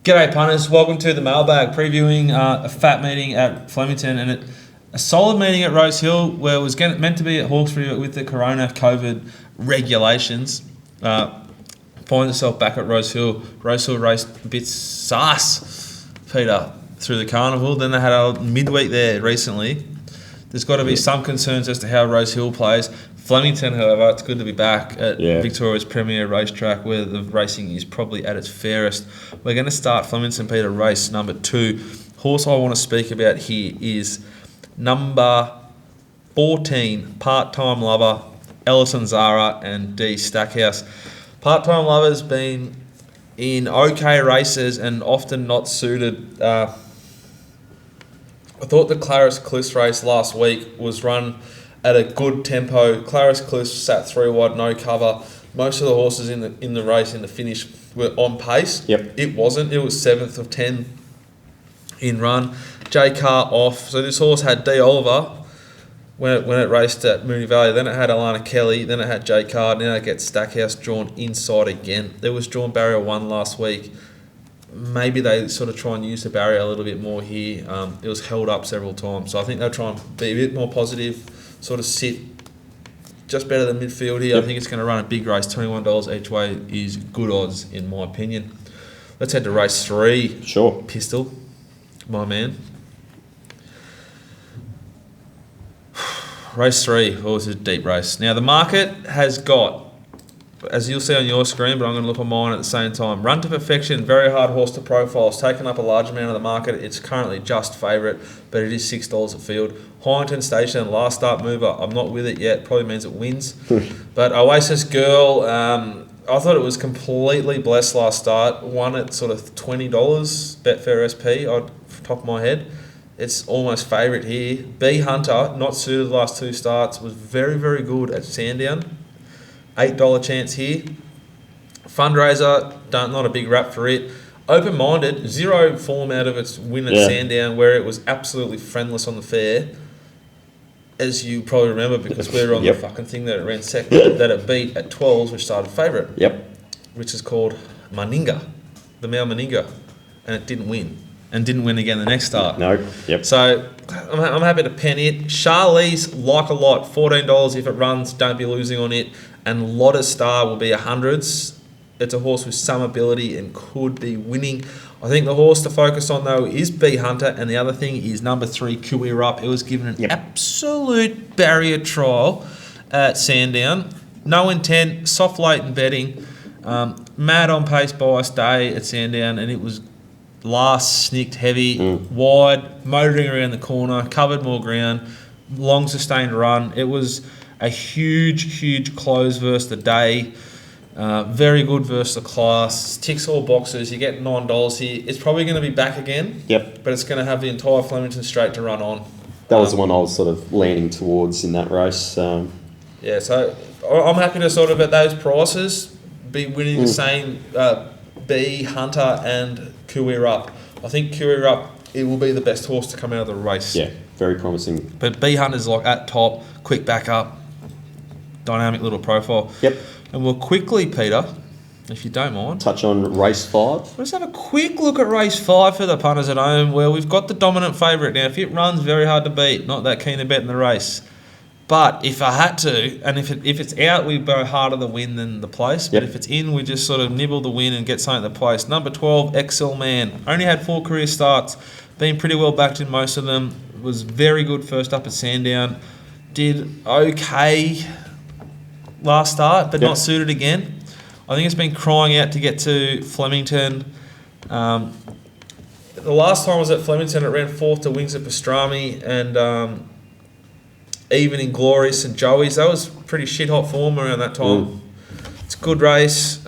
G'day punters, welcome to the mailbag previewing a fat meeting at Flemington and a solid meeting at Rosehill where it was meant to be at Hawkesbury, but with the corona COVID regulations, finds itself back at Rosehill. Rosehill raced a bit sus, Peter, through the carnival. Then they had a midweek there recently. There's got to be some concerns as to how Rosehill plays. Flemington, however, it's good to be back at Victoria's premier racetrack where the racing is probably at its fairest. We're going to start Flemington, Peter, race number 2. Horse I want to speak about here is number 14, Part-Time Lover, Ellison Zara and D Stackhouse. Part-Time Lover's been in okay races and often not suited. I thought the Claris Cliffs race last week was run at a good tempo. Claris Cliffs sat 3 wide, no cover. Most of the horses in the race, in the finish, were on pace. Yep. It wasn't. It was 7th of 10 in run. J Car off. So this horse had D Oliver when it raced at Moonee Valley. Then it had Alana Kelly. Then it had J Car. Now it gets Stackhouse drawn inside again. There was drawn barrier 1 last week. Maybe they sort of try and use the barrier a little bit more here. It was held up several times. So I think they'll try and be a bit more positive, sort of sit just better than midfield here. Yep. I think it's going to run a big race. $21 each way is good odds, in my opinion. Let's head to race 3. Sure. Pistol, my man. Race 3. Oh, this is a deep race. Now, the market has got, as you'll see on your screen, but I'm going to look on mine at the same time. Run to Perfection, very hard horse to profile. It's taken up a large amount of the market. It's currently just favourite, but it is $6 a field. Hyington Station, last start mover. I'm not with it yet. Probably means it wins. But Oasis Girl, I thought it was completely blessed last start. Won at sort of $20, Betfair SP, off the top of my head. It's almost favourite here. B Hunter, not suited the last 2 starts, was very, very good at Sandown. $8 chance here. Fundraiser, not a big rap for it. Open-minded, 0 form out of its win at Sandown, where it was absolutely friendless on the fair. As you probably remember, because we were on the fucking thing that it ran second, that it beat at 12s, which started favourite. Yep. Which is called Maninga, the male Maninga, and it didn't win. And didn't win again the next start. No. Yep. So I'm happy to pen it. Charlize, like a lot, $14 if it runs. Don't be losing on it. And Lotta Star will be 100s. It's a horse with some ability and could be winning. I think the horse to focus on, though, is B Hunter. And the other thing is number 3, Kuir Up. It was given an absolute barrier trial at Sandown. No intent, soft latent betting. Mad on pace bias day at Sandown, and it was last, snicked heavy, wide, motoring around the corner, covered more ground, long sustained run. It was a huge close versus the day. Very good versus the class. Ticks all boxes. You get $9 here. It's probably going to be back again. Yep. But it's going to have the entire Flemington straight to run on. That was the one I was sort of leaning towards in that race. Yeah, so I'm happy to sort of at those prices be winning the same B, Hunter and Kuir Up. I think Kuir Up, it will be the best horse to come out of the race. Yeah, very promising. But B Hunter's like at top, quick backup, dynamic little profile. Yep. And we'll quickly, Peter, if you don't mind, touch on race 5. Let's have a quick look at race 5 for the punters at home, where we've got the dominant favourite. Now, if it runs, very hard to beat. Not that keen to bet in the race. But if I had to, and if it's out, we go harder the win than the place. But if it's in, we just sort of nibble the win and get something to the place. Number 12, Excel Man. Only had 4 career starts. Been pretty well backed in most of them. Was very good first up at Sandown. Did okay last start, but not suited again. I think it's been crying out to get to Flemington. The last time I was at Flemington, it ran 4th to Wings of Pastrami and even in Glorious St Joey's. That was pretty shit hot form around that time. It's a good race.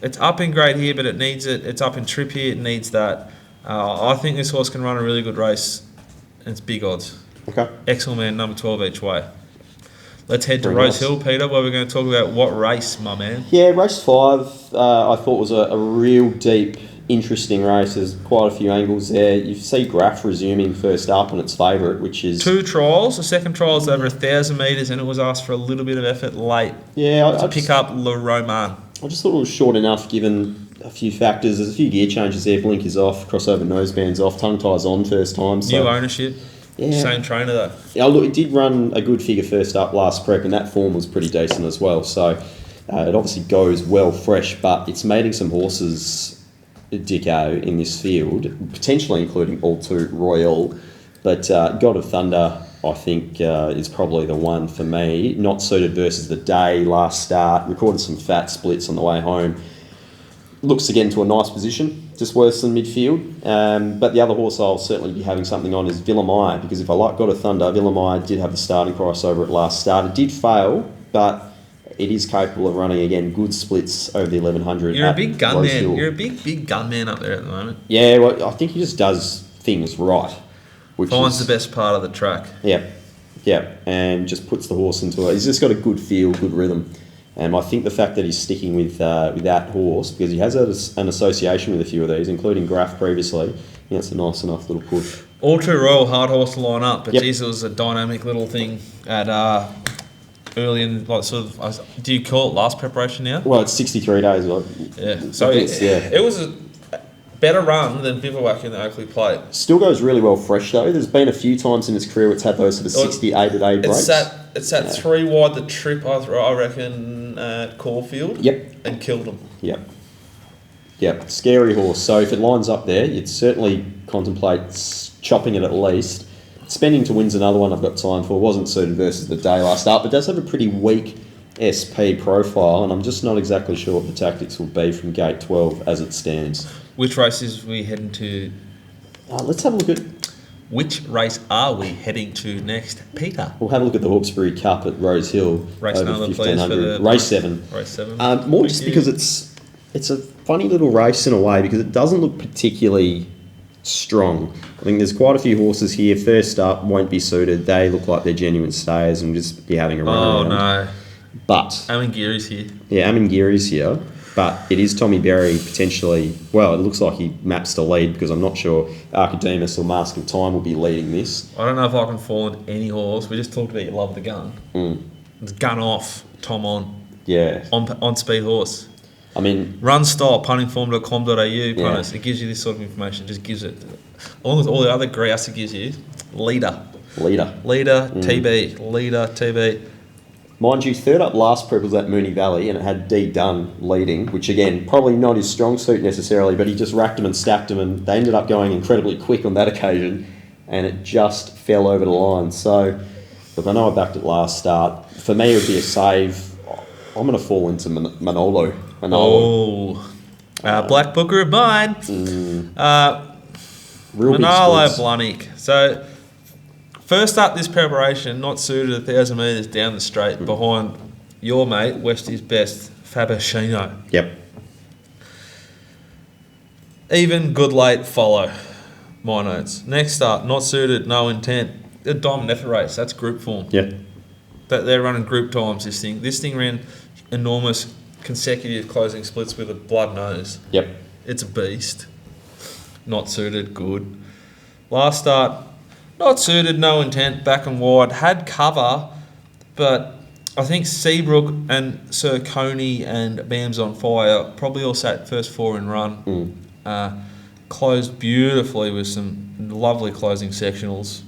It's up in grade here, but it needs it. It's up in trip here. It needs that. I think this horse can run a really good race, and it's big odds. Okay. Excellent man, number 12 each way. Let's head to Rosehill, Peter, where we're going to talk about what race, my man. Yeah, race 5 I thought was a real deep, interesting race. There's quite a few angles there. You see Graf resuming first up and its favourite, which is 2 trials. The second trial is over 1,000 metres, and it was asked for a little bit of effort late. Yeah, to pick up Le Roman. I just thought it was short enough, given a few factors. There's a few gear changes there. Blink is off, crossover noseband's off, tongue tie's on first time. So, New ownership. yeah. Same trainer though. Yeah, look, it did run a good figure first up last prep, and that form was pretty decent as well. So it obviously goes well fresh, but it's mating some horses, Dicko, in this field, potentially including All Too Royal. But God of Thunder, I think, is probably the one for me. Not suited versus the day, last start. Recorded some fat splits on the way home. Looks to get into a nice position, just worse than midfield. But the other horse I'll certainly be having something on is Villamaya, because if I like God of Thunder, Villamaya did have the starting price over at last start. It did fail, but it is capable of running, again, good splits over the 1100. You're a big gunman. Rosehill. You're a big gunman up there at the moment. Yeah, well, I think he just does things right. Finds the best part of the track. Yeah, and just puts the horse into it. He's just got a good feel, good rhythm. And I think the fact that he's sticking with that horse, because he has an association with a few of these, including Graf previously, it's a nice enough little push. All Too Royal, hard horse to line up, but Yep. geez, it was a dynamic little thing at early in, like, sort of, do you call it last preparation now? Well, it's 63 days. Yeah, so it was a better run than Bivouac in the Oakley Plate. Still goes really well fresh though. There's been a few times in his career it's had those sort of 68-a-day breaks. It's sat 3 wide the trip, I reckon, at Caulfield. Yep. And killed him. Yep. Scary horse. So if it lines up there, you'd certainly contemplate chopping it at least. Spending to win's another one I've got time for. Wasn't suited versus the day last start, but does have a pretty weak SP profile, and I'm just not exactly sure what the tactics will be from gate 12 as it stands. Which races are we heading to? Let's have a look at... Which race are we heading to next, Peter? We'll have a look at the Hawkesbury Cup at Rosehill. Race number, please, for the... Race 7. Race 7. More just because it's a funny little race in a way, because it doesn't look particularly strong. I think there's quite a few horses here. First up, won't be suited. They look like they're genuine stayers and just be having a run around. Oh, no. But... Amangiri's here. Yeah, Amangiri's here. But it is Tommy Berry potentially... Well, it looks like he maps the lead, because I'm not sure Archidemus or Mask of Time will be leading this. I don't know if I can fall in any horse. We just talked about you love the gun. It's gun off, Tom on. Yeah. On speed horse. I mean... Run style, puntingform.com.au, punters. It gives you this sort of information. Just gives it... Along with all the other grouse it gives you. Leader, TB. Leader, TB. Mind you, third up last prep was at Moonee Valley, and it had D Dunn leading, which again, probably not his strong suit necessarily, but he just racked them and stacked them, and they ended up going incredibly quick on that occasion, and it just fell over the line. So, look, I know I backed it last start. For me, it would be a save. I'm going to fall into Manolo. Black Booker of mine. Real Manolo big splits. Blahnik. So, first up this preparation, not suited 1,000 metres down the straight behind your mate, Westy's best, Fabershino. Yep. Even, good late, follow. My notes. Next up, not suited, no intent. A diamond effort race, that's group form. Yep. They're running group times, this thing. This thing ran enormous consecutive closing splits with a blood nose. Yep. It's a beast. Not suited, good. Last start, not suited, no intent, back and wide. Had cover, but I think Seabrook and Sir Coney and Bams on Fire probably all sat first 4 in run. Closed beautifully with some lovely closing sectionals.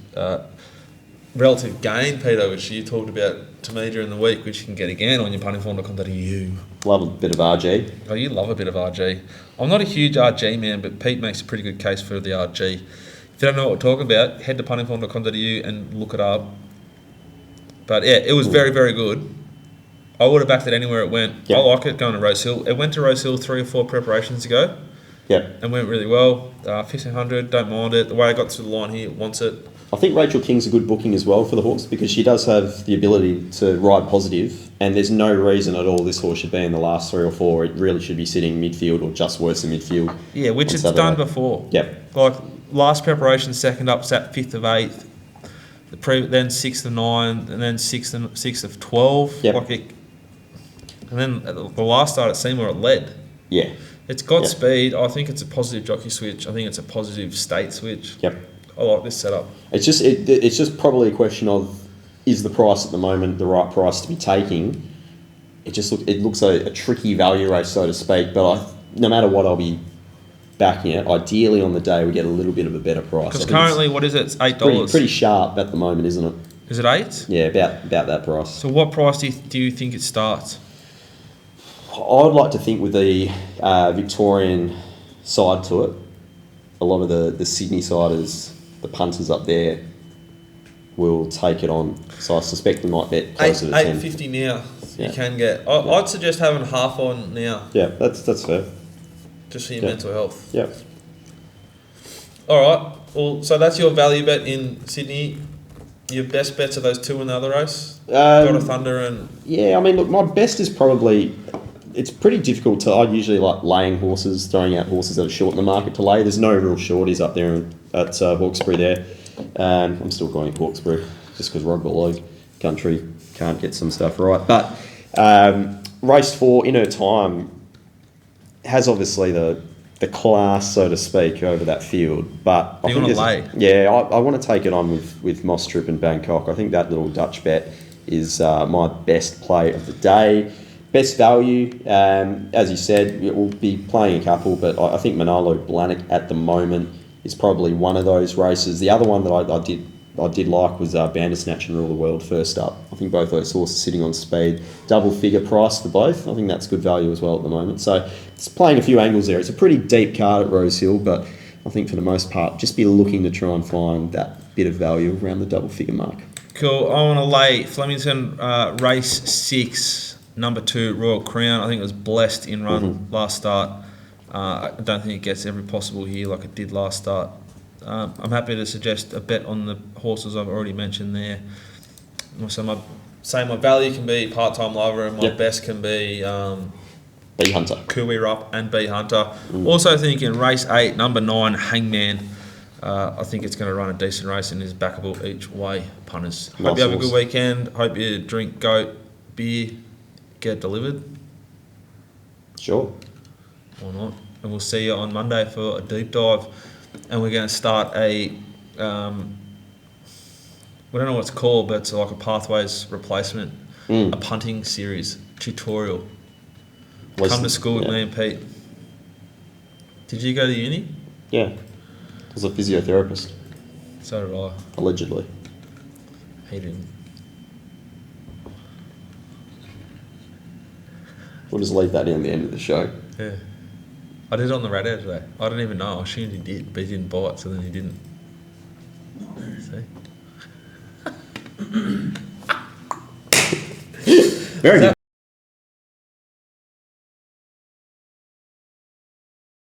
Relative gain, Peter, which you talked about to me during the week, which you can get again on your puntingform.com.au. Love a bit of RG. Oh, you love a bit of RG. I'm not a huge RG man, but Pete makes a pretty good case for the RG. If you don't know what we're talking about, head to puntingform.com.au and look it up. But yeah, it was very, very good. I would have backed it anywhere it went. Yep. I like it going to Rosehill. It went to Rosehill 3 or 4 preparations ago. Yep. And went really well. 1,500, don't mind it. The way I got to the line here, wants it. I think Rachel King's a good booking as well for the Hawks, because she does have the ability to ride positive, and there's no reason at all this horse should be in the last 3 or 4. It really should be sitting midfield or just worse than midfield. Yeah, which it's done before. Yep. Like last preparation, second up, sat 5th of 8th. Then 6th of 9, and then 6th of 12. Yep. And then the last start, it seemed where it led. Yeah. It's got speed. I think it's a positive jockey switch. I think it's a positive state switch. Yep. I like this setup. It's just probably a question of, is the price at the moment the right price to be taking? It looks like a tricky value race, so to speak. But no matter what, I'll be backing it. Ideally, on the day, we get a little bit of a better price. Because currently, what is it? It's $8. Pretty sharp at the moment, isn't it? Is it 8? Yeah, about that price. So what price do you think it starts? I'd like to think with the Victorian side to it, a lot of the Sydney siders, the punters up there, will take it on. So I suspect we might bet closer to 10. $8.50 now. Yeah. You can get. I'd suggest having half on now. Yeah, that's fair. Just for your mental health. Yeah. All right. Well, so that's your value bet in Sydney. Your best bets are those two in the other race? God of Thunder and... Yeah, I mean, look, my best is probably... It's pretty difficult to... I usually like laying horses, throwing out horses that are short in the market to lay. There's no real shorties up there at Hawkesbury there. I'm still calling it Hawkesbury just because rugby league country can't get some stuff right. But race 4, In Her Time, has obviously the class, so to speak, over that field. But I think lay? Yeah, I want to take it on with Moss Troop and Bangkok. I think that little Dutch bet is my best play of the day. Best value, as you said, we'll be playing a couple, but I think Manolo Blahnik at the moment is probably one of those races. The other one that I did like was Bandersnatch and Rule the World first up. I think both those horses sitting on speed, double figure price for both. I think that's good value as well at the moment. So it's playing a few angles there. It's a pretty deep card at Rosehill, but I think for the most part, just be looking to try and find that bit of value around the double figure mark. Cool. I want to lay Flemington race 6, number 2, Royal Crown. I think it was blessed in run last start. I don't think it gets every possible here like it did last start. I'm happy to suggest a bet on the horses I've already mentioned there. So my value can be Part-Time Lover, and my best can be B Hunter, Kui Rup and B Hunter. Also thinking race 8, number 9, Hangman. I think it's going to run a decent race and is backable each way, punters. Hope you have a good weekend. Hope you drink goat beer, get it delivered. Sure. Or not. And we'll see you on Monday for a deep dive. And we're going to start a, we don't know what it's called, but it's like a Pathways replacement, a punting series, tutorial. Come to school with me and Pete. Did you go to uni? Yeah. I was a physiotherapist. So did I. Allegedly. He didn't. We'll just leave that in the end of the show. Yeah. I did it on the radio today. I didn't even know. I assumed he did, but he didn't buy it, so then he didn't. See? Very good.